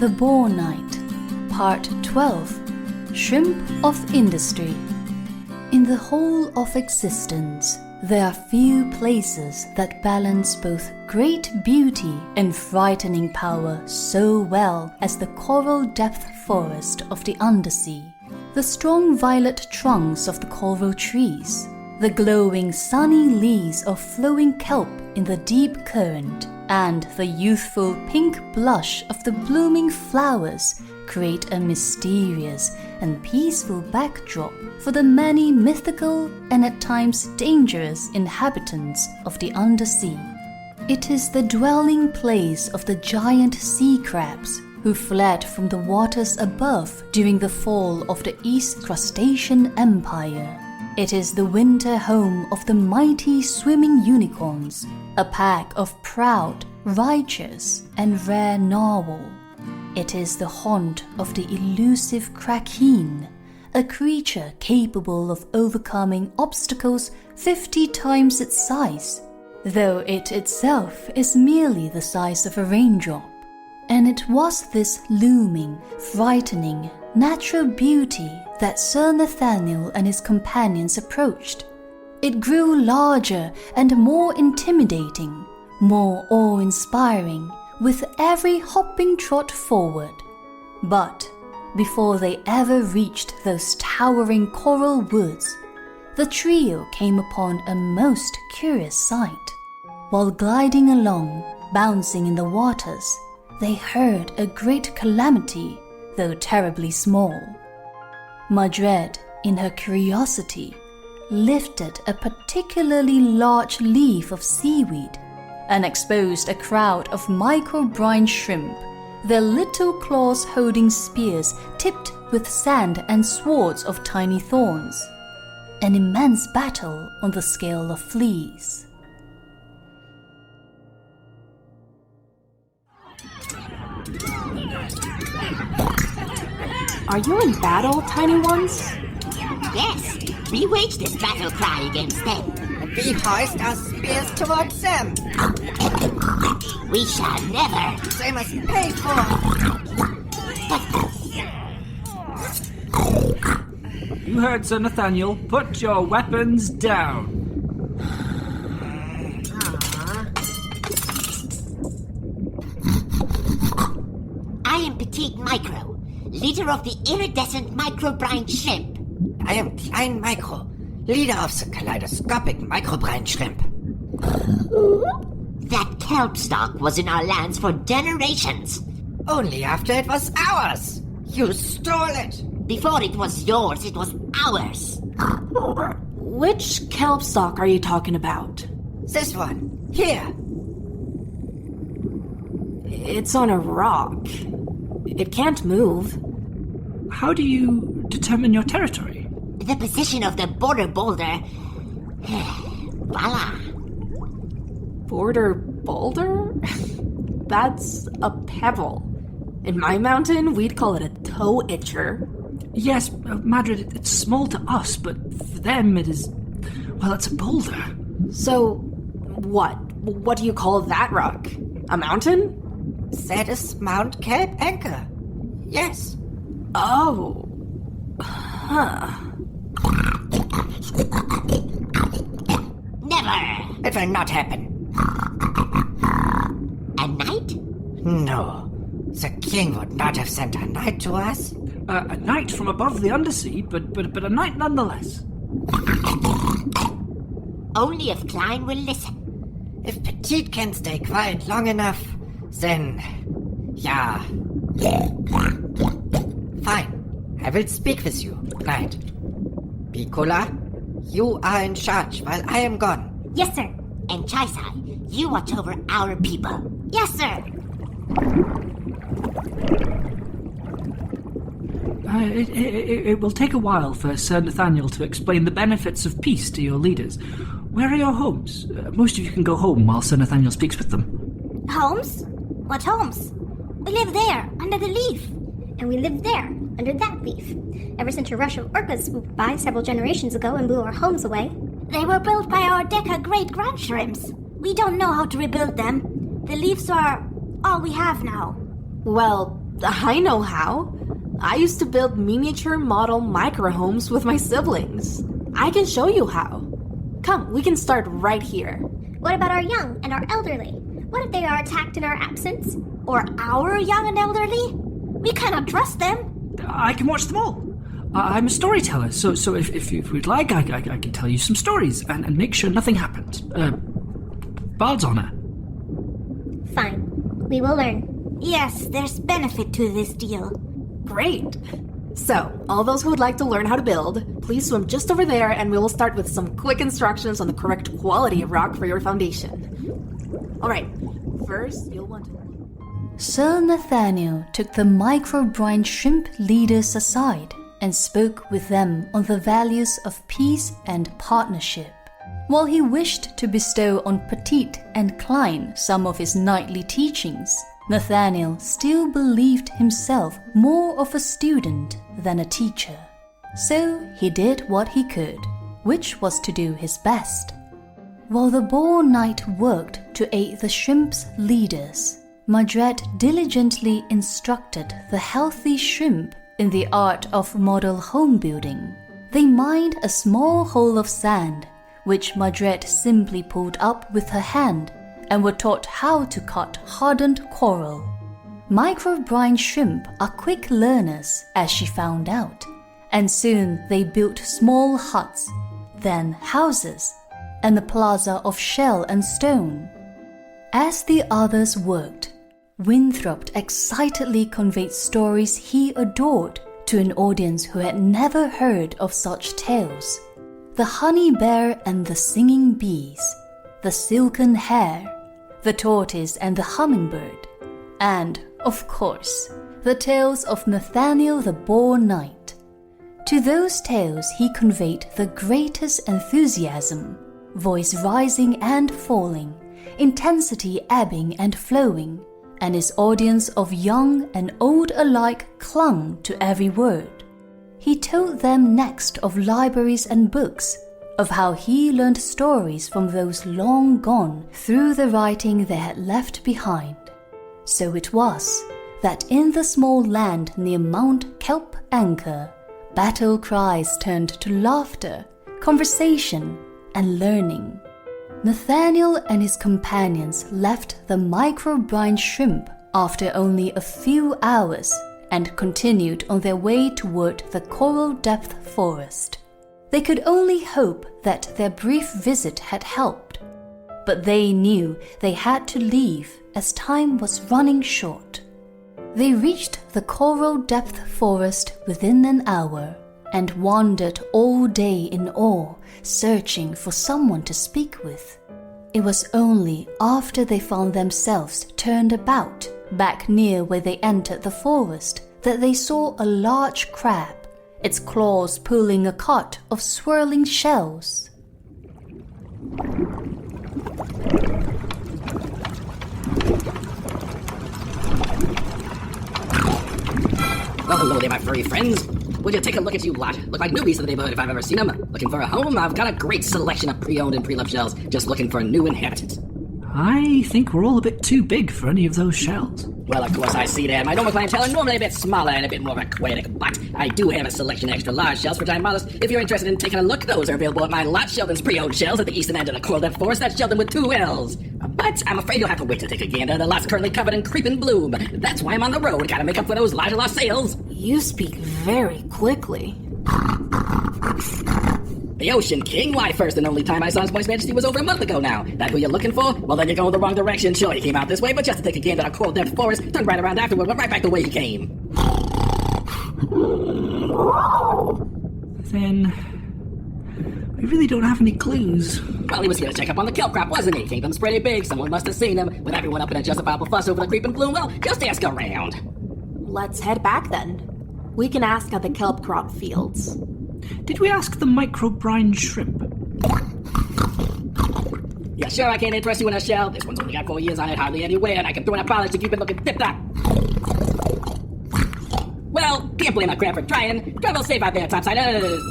The Boar Night, Part 12, Shrimp of Industry. In the whole of existence, there are few places that balance both great beauty and frightening power so well as the coral depth forest of the undersea. The strong violet trunks of the coral trees, the glowing sunny leaves of flowing kelp in the deep current, and the youthful pink blush of the blooming flowers create a mysterious and peaceful backdrop for the many mythical and at times dangerous inhabitants of the undersea. It is the dwelling place of the giant sea crabs who fled from the waters above during the fall of the East Crustacean Empire. It is the winter home of the mighty swimming unicorns, a pack of proud, righteous, and rare narwhal. It is the haunt of the elusive kraken, a creature capable of overcoming obstacles 50 times its size, though it itself is merely the size of a raindrop. And it was this looming, frightening, natural beauty that Sir Nathaniel and his companions approached. It grew larger and more intimidating, more awe-inspiring, with every hopping trot forward. But before they ever reached those towering coral woods, the trio came upon a most curious sight. While gliding along, bouncing in the waters, they heard a great calamity, though terribly small. Madredd, in her curiosity, lifted a particularly large leaf of seaweed and exposed a crowd of micro-brine shrimp, their little claws holding spears tipped with sand and swords of tiny thorns. An immense battle on the scale of fleas. Are you in battle, tiny ones? Yes, we wage this battle cry against them. We hoist our spears towards them. We shall never. They must pay for. You heard Sir Nathaniel. Put your weapons down. I am Petit Micro, leader of the iridescent micro-brine shrimp. I am Klein Micro, leader of the kaleidoscopic micro-brine shrimp. That kelp stock was in our lands for generations. Only after it was ours. You stole it. Before it was yours, it was ours. Which kelp stock are you talking about? This one, here. It's on a rock. It can't move. How do you determine your territory? The position of the border boulder. Voila. Border boulder? That's a pebble. In my mountain, we'd call it a toe itcher. Yes, Madredd, it's small to us, but for them it is... well, it's a boulder. So, what? What do you call that rock? A mountain? That is Mount Cape Anchor. Yes. Oh. Huh. Never. It will not happen. A knight? No. The king would not have sent a knight to us. A knight from above the undersea, but a knight nonetheless. Only if Klein will listen. If Petit can stay quiet long enough, then... yeah. Fine. I will speak with you, knight. Piccola, you are in charge while I am gone. Yes, sir. And Chiisai, you watch over our people. Yes, sir. It will take a while for Sir Nathaniel to explain the benefits of peace to your leaders. Where are your homes? Most of you can go home while Sir Nathaniel speaks with them. Homes? What homes? We live there, under the leaf. And we live there, under that leaf. Ever since a rush of orcas swooped by several generations ago and blew our homes away. They were built by our Deca great-grandshrimps. We don't know how to rebuild them. The leaves are all we have now. Well, I know how. I used to build miniature model micro-homes with my siblings. I can show you how. Come, we can start right here. What about our young and our elderly? What if they are attacked in our absence? Or our young and elderly? We cannot trust them. I can watch them all. I'm a storyteller, so if you'd like, I can tell you some stories and make sure nothing happens. Bard's honor. Fine. We will learn. Yes, there's benefit to this deal. Great. So, all those who would like to learn how to build, please swim just over there and we will start with some quick instructions on the correct quality of rock for your foundation. Alright, first you'll want to... Sir Nathaniel took the micro-brine shrimp leaders aside and spoke with them on the values of peace and partnership. While he wished to bestow on Petit and Klein some of his knightly teachings, Nathaniel still believed himself more of a student than a teacher. So he did what he could, which was to do his best. While the Boar Knight worked to aid the shrimp's leaders, Madredd diligently instructed the healthy shrimp in the art of model home building. They mined a small hole of sand, which Madredd simply pulled up with her hand, and were taught how to cut hardened coral. Micro-brine shrimp are quick learners, as she found out, and soon they built small huts, then houses, and a plaza of shell and stone. As the others worked, Winthrop excitedly conveyed stories he adored to an audience who had never heard of such tales. The honey bear and the singing bees, the silken hair, the tortoise and the hummingbird, and, of course, the tales of Nathaniel the Boar Knight. To those tales he conveyed the greatest enthusiasm, voice rising and falling, intensity ebbing and flowing, and his audience of young and old alike clung to every word. He told them next of libraries and books, of how he learned stories from those long gone through the writing they had left behind. So it was that in the small land near Mount Kelp Anchor, battle cries turned to laughter, conversation, and learning. Nathaniel and his companions left the micro-brine shrimp after only a few hours and continued on their way toward the coral depth forest. They could only hope that their brief visit had helped, but they knew they had to leave as time was running short. They reached the coral depth forest within an hour and wandered all day in awe, searching for someone to speak with. It was only after they found themselves turned about, back near where they entered the forest, that they saw a large crab, its claws pulling a cart of swirling shells. Well, hello there, my furry friends. Would you take a look at you lot? Look like newbies to the neighborhood if I've ever seen them. Looking for a home? I've got a great selection of pre-owned and pre-loved shells, just looking for a new inhabitant. I think we're all a bit too big for any of those shells. Well, of course I see that. My normal clientele are normally a bit smaller and a bit more aquatic, but I do have a selection of extra large shells for giant models. If you're interested in taking a look, those are available at my lot. Sheldon's pre-owned shells at the eastern end of the coral depth forest. That's Sheldon with 2 L's. But I'm afraid you'll have to wait to take a gander. The lot's currently covered in creeping bloom. That's why I'm on the road. Gotta make up for those larger lost sales. You speak very quickly. The Ocean King? Why, first and only time I saw His Moist Majesty was over a month ago now. That who you're looking for? Well, then you're going the wrong direction. Sure, he came out this way, but just to take a gander at a coral depth forest, turned right around afterward, went right back the way he came. Then we really don't have any clues. Well, he was here to check up on the kelp crop, wasn't he? Kingdom's pretty big. Someone must have seen him. With everyone up in a justifiable fuss over the creeping bloom, well, just ask around. Let's head back then. We can ask at the kelp crop fields. Did we ask the micro-brine shrimp? Yeah, sure, I can't interest you in a shell. This one's only got 4 years on it, hardly anywhere, and I can throw in a polish if you've been looking tip-top. Well, can't blame a crab for trying. Travel safe out there, topsiders.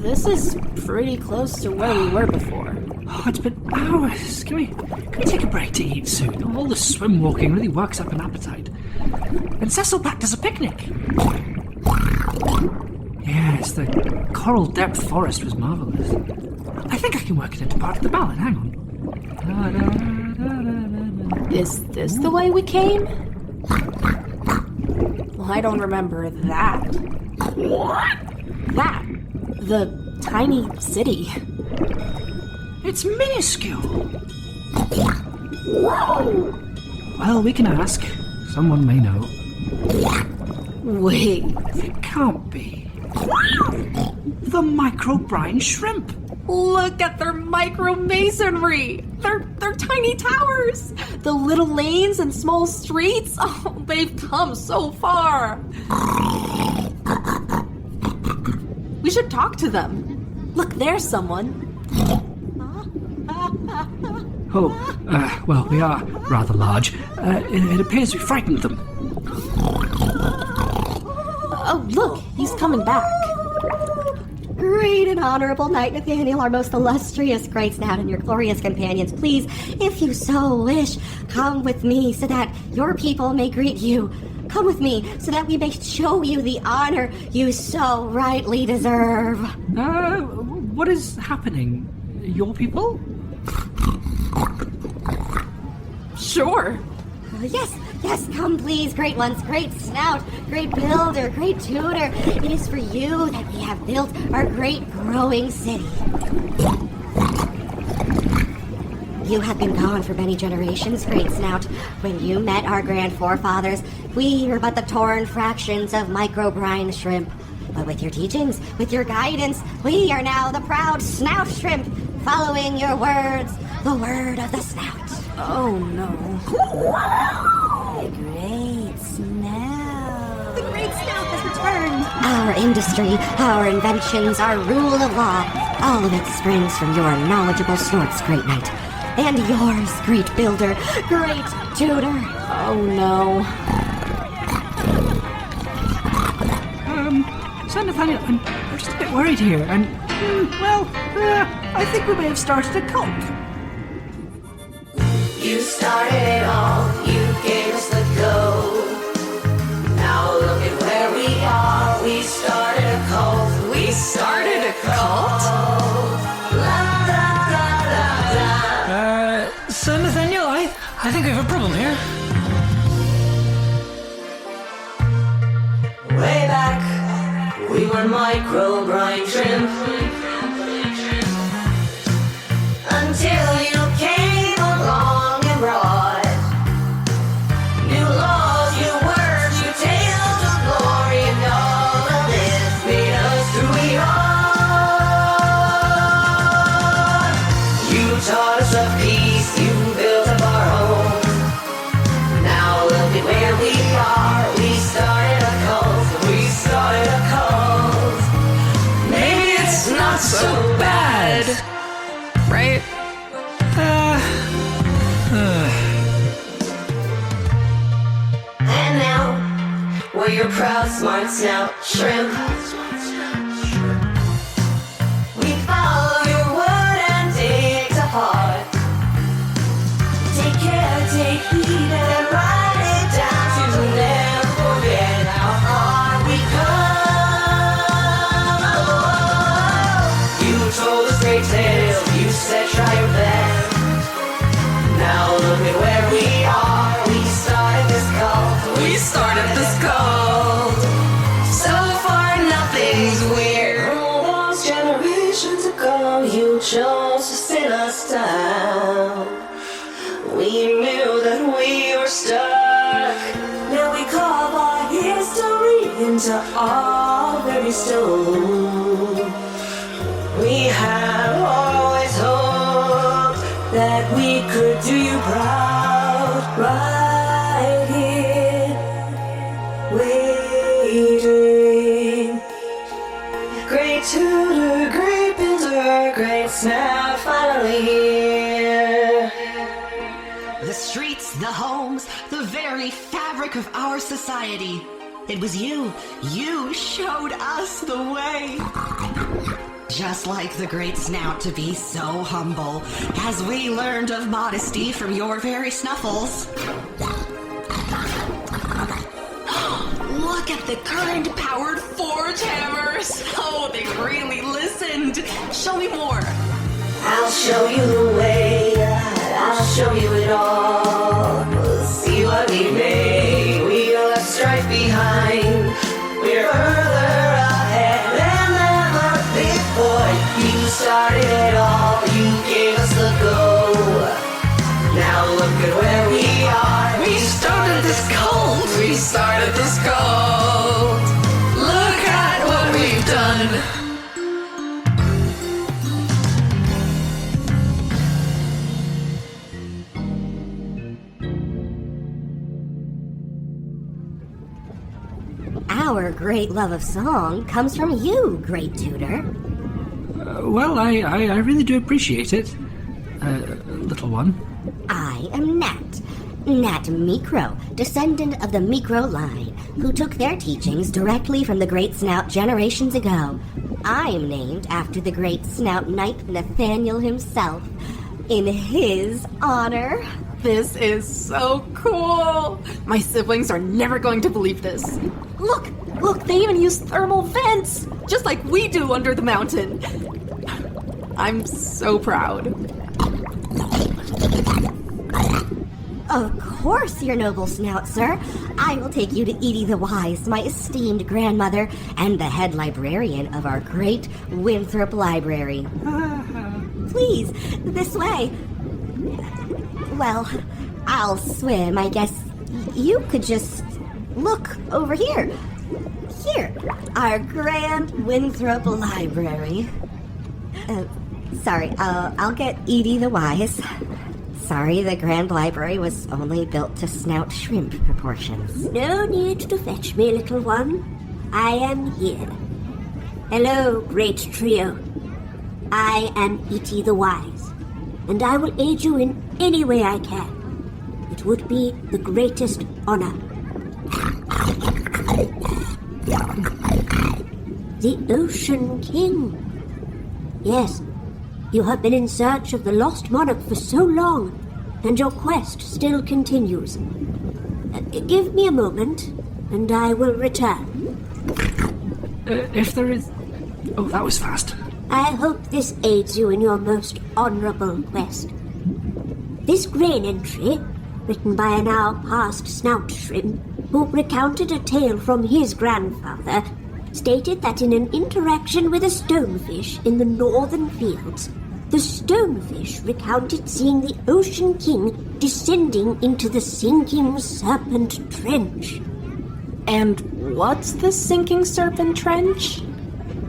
This is pretty close to where we were before. Oh, it's been hours. Can we take a break to eat soon? All the swim walking really works up an appetite. And Cecil packed us a picnic. Yes, the coral depth forest was marvellous. I think I can work it into part of the ballad. Hang on. Is this the way we came? Well, I don't remember that. That. The tiny city. It's minuscule. Well, we can ask. Someone may know. Wait. It can't be. The micro-brine shrimp. Look at their micro-masonry. They're tiny towers. The little lanes and small streets. Oh, they've come so far. We should talk to them. Look, there's someone. Oh, well, we are rather large. It appears we frightened them. Oh, look, he's coming back. Great and honorable knight Nathaniel, our most illustrious great snout, and your glorious companions, please, if you so wish, come with me so that your people may greet you. Come with me so that we may show you the honor you so rightly deserve. What is happening? Your people? Sure. Yes, come please, great ones, great snout, great builder, great tutor. It is for you that we have built our great growing city. You have been gone for many generations, great snout. When you met our grand forefathers, we were but the torn fractions of micro-brine shrimp. But with your teachings, with your guidance, we are now the proud snout shrimp, following your words, the word of the snout. Oh, no. The great snout. The great snout has returned. Our industry, our inventions, our rule of law, all of it springs from your knowledgeable snorts, great knight. And yours, great builder, great tutor. Oh, no. Son Nathaniel, I'm just a bit worried here, and, I think we may have started a cult. You started it all, you gave us the go. Now look at where we are, we started a cult. We started a cult? La la la la la. Son Nathaniel, I think we have a problem here. Way back, we were micro-brine shrimp. Until you came along and brought new laws, new words, new tales of glory, and all of this made us who we are. You taught us of peace, you built up our home. Now look at where we are, we started a cult, we started a cult. Maybe it's not so bad, right? And now, we're your proud, smart snout shrimp. We follow your word and dig to heart. Take care, take heed, and write it down to never forget how far we come. You told us great tales, you said try your best. Now look at where we are, we started this cult, we started this cult. So far nothing's weird. All those generations ago, you chose to sit us down. We knew that we were stuck. Now we carve our history into our very stone. We have always hoped that we could do you proud, right here, waiting. Great tutor, great builder, great snout, finally here. The streets, the homes, the very fabric of our society. It was you showed us the way. Just like the great snout to be so humble, as we learned of modesty from your very snuffles. Look at the current-powered forge hammers! Oh, they really listened! Show me more! I'll show you the way, I'll show you it all. See what we made, we left strife behind. We're further ahead than ever before. You started it all, you gave us the go. Now look at where we are. We started this cult! We started this cult! Look at what we've done! Our great love of song comes from you, great tutor. Well, I really do appreciate it, little one. I am Nat Micro, descendant of the Micro line, who took their teachings directly from the Great Snout generations ago. I am named after the Great Snout Knight Nathaniel himself, in his honor. This is so cool! My siblings are never going to believe this. Look, they even use thermal vents! Just like we do under the mountain. I'm so proud. Of course, your noble snout, sir. I will take you to Edie the Wise, my esteemed grandmother, and the head librarian of our great Winthrop library. Please, this way. Well, I'll swim, I guess. You could just look over here. Here, our grand Winthrop library. Sorry, I'll get Edie the Wise. Sorry, the Grand Library was only built to snout shrimp proportions. No need to fetch me, little one. I am here. Hello, great trio. I am Edie the Wise, and I will aid you in any way I can. It would be the greatest honor. The Ocean King. Yes, you have been in search of the lost monarch for so long, and your quest still continues. Give me a moment, and I will return. If there is... Oh, that was fast. I hope this aids you in your most honorable quest. This grain entry, written by a now past snout shrimp, who recounted a tale from his grandfather, stated that in an interaction with a stonefish in the northern fields, the stonefish recounted seeing the Ocean King descending into the sinking serpent trench. And what's the sinking serpent trench?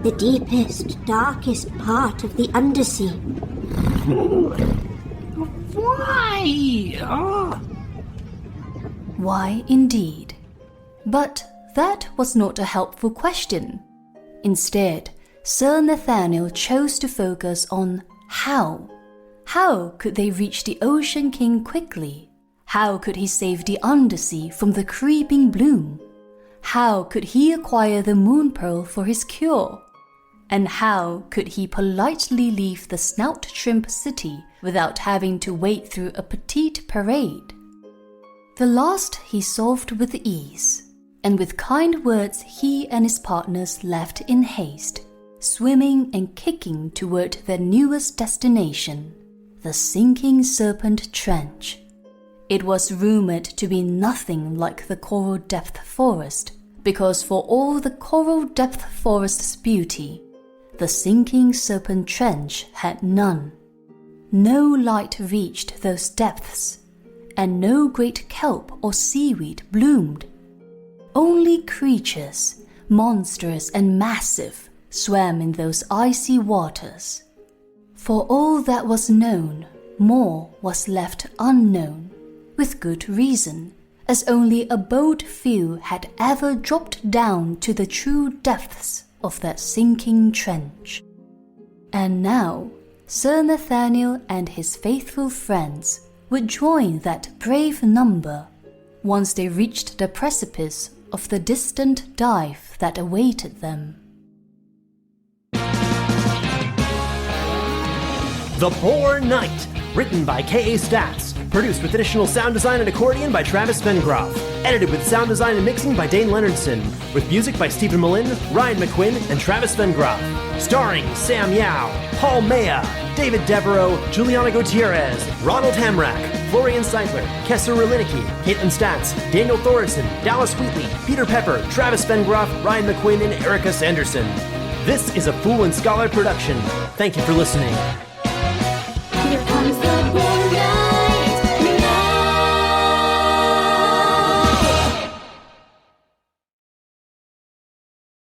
The deepest, darkest part of the undersea. Why? Why indeed? But that was not a helpful question. Instead, Sir Nathaniel chose to focus on how. How could they reach the Ocean King quickly? How could he save the undersea from the creeping bloom? How could he acquire the moon pearl for his cure? And how could he politely leave the snout shrimp city without having to wait through a Petit parade? The last he solved with ease, and with kind words he and his partners left in haste, swimming and kicking toward their newest destination, the sinking serpent trench. It was rumored to be nothing like the coral depth forest, because for all the coral depth forest's beauty, the sinking serpent trench had none. No light reached those depths, and no great kelp or seaweed bloomed. Only creatures, monstrous and massive, swam in those icy waters. For all that was known, more was left unknown, with good reason, as only a bold few had ever dropped down to the true depths of that sinking trench. And now, Sir Nathaniel and his faithful friends would join that brave number once they reached the precipice of the distant dive that awaited them. The Boar Knight, written by K.A. Statz, produced with additional sound design and accordion by Travis Vengroff, edited with sound design and mixing by Dayn Leonardson, with music by Stephen Malin, Ryan McQuinn, and Travis Vengroff, starring Sam Yeow, Paul Mella, David Devereux, Juliana Gutiérrez, Ronald Hamrák, Florian Seidler, Kessir Riliniki, Kaitlin Statz, Daniel Thorson, Dallas Wheatley, Peter Pepper, Travis Vengroff, Ryan McQuinn, and Erica Sanderson. This is a Fool and Scholar production. Thank you for listening.